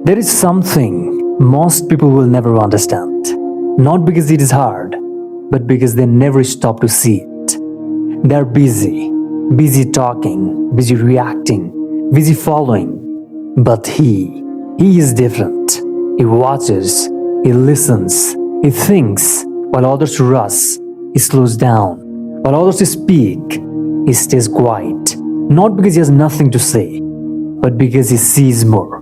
There is something most people will never understand. Not because it is hard, but because they never stop to see it. They're busy talking, busy reacting, busy following. But he is different. He watches, he listens, he thinks, while others rush, he slows down. While others speak, he stays quiet. Not because he has nothing to say, but because he sees more.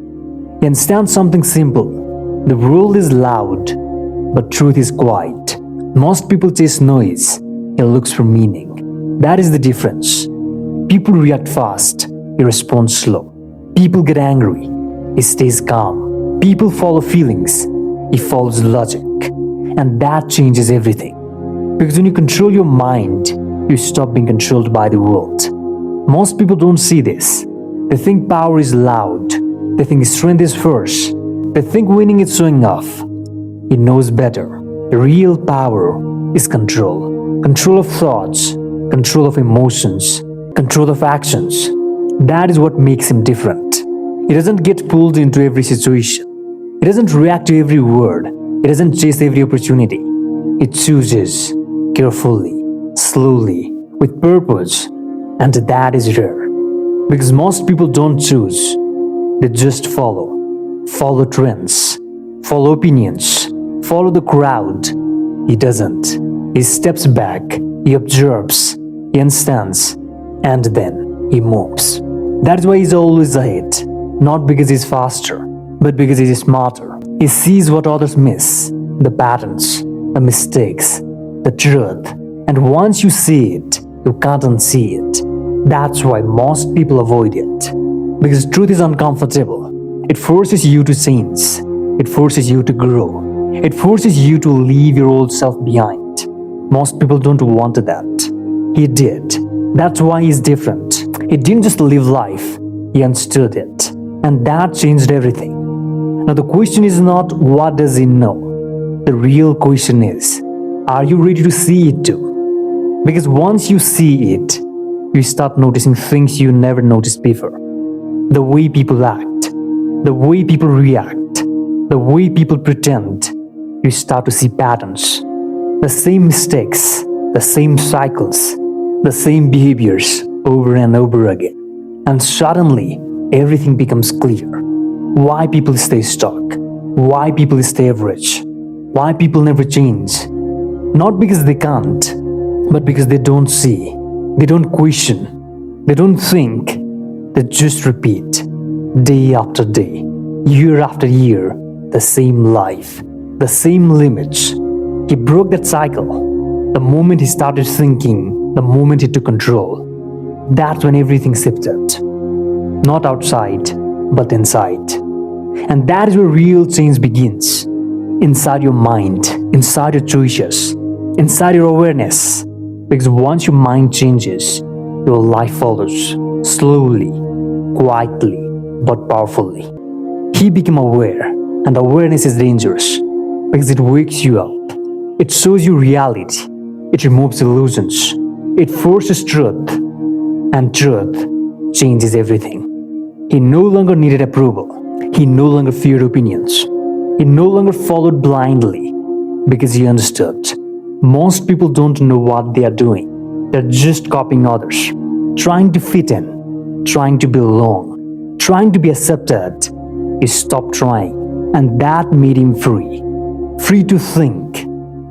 He understands something simple. The world is loud, but truth is quiet. Most people chase noise. He looks for meaning. That is the difference. People react fast. He responds slow. People get angry. He stays calm. People follow feelings. He follows logic. And that changes everything. Because when you control your mind, you stop being controlled by the world. Most people don't see this. They think power is loud. They think strength is first. They think winning is showing off. He knows better. The real power is control. Control of thoughts, control of emotions, control of actions. That is what makes him different. He doesn't get pulled into every situation. He doesn't react to every word. He doesn't chase every opportunity. He chooses carefully, slowly, with purpose. And that is rare. Because most people don't choose. They just follow trends, follow opinions, follow the crowd. He doesn't. He steps back, he observes, he understands, and then he moves. That's why he's always ahead. Not because he's faster, but because he's smarter. He sees what others miss, the patterns, the mistakes, the truth. And once you see it, you can't unsee it. That's why most people avoid it. Because truth is uncomfortable. It forces you to change. It forces you to grow. It forces you to leave your old self behind. Most people don't want that. He did. That's why he's different. He didn't just live life, he understood it. And that changed everything. Now the question is not what does he know? The real question is, are you ready to see it too? Because once you see it, you start noticing things you never noticed before. The way people act, the way people react, the way people pretend, you start to see patterns. The same mistakes, the same cycles, the same behaviors over and over again. And suddenly, everything becomes clear. Why people stay stuck, why people stay average, why people never change. Not because they can't, but because they don't see, they don't question, they don't think. They just repeat, day after day, year after year, the same life, the same limits. He broke that cycle. The moment he started thinking, the moment he took control, that's when everything shifted. Not outside, but inside. And that is where real change begins. Inside your mind, inside your choices, inside your awareness. Because once your mind changes, your life follows. Slowly, quietly, but powerfully. He became aware, and awareness is dangerous because it wakes you up. It shows you reality. It removes illusions. It forces truth, and truth changes everything. He no longer needed approval. He no longer feared opinions. He no longer followed blindly because he understood. Most people don't know what they are doing. They're just copying others, trying to fit in, trying to belong, trying to be accepted. He stopped trying, and that made him free. Free to think,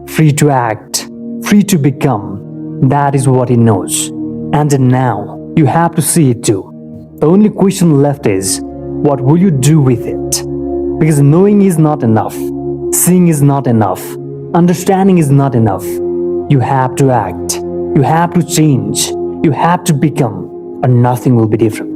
free to act, free to become. That is what he knows. And now, you have to see it too. The only question left is, what will you do with it? Because knowing is not enough. Seeing is not enough. Understanding is not enough. You have to act. You have to change. You have to become, or nothing will be different.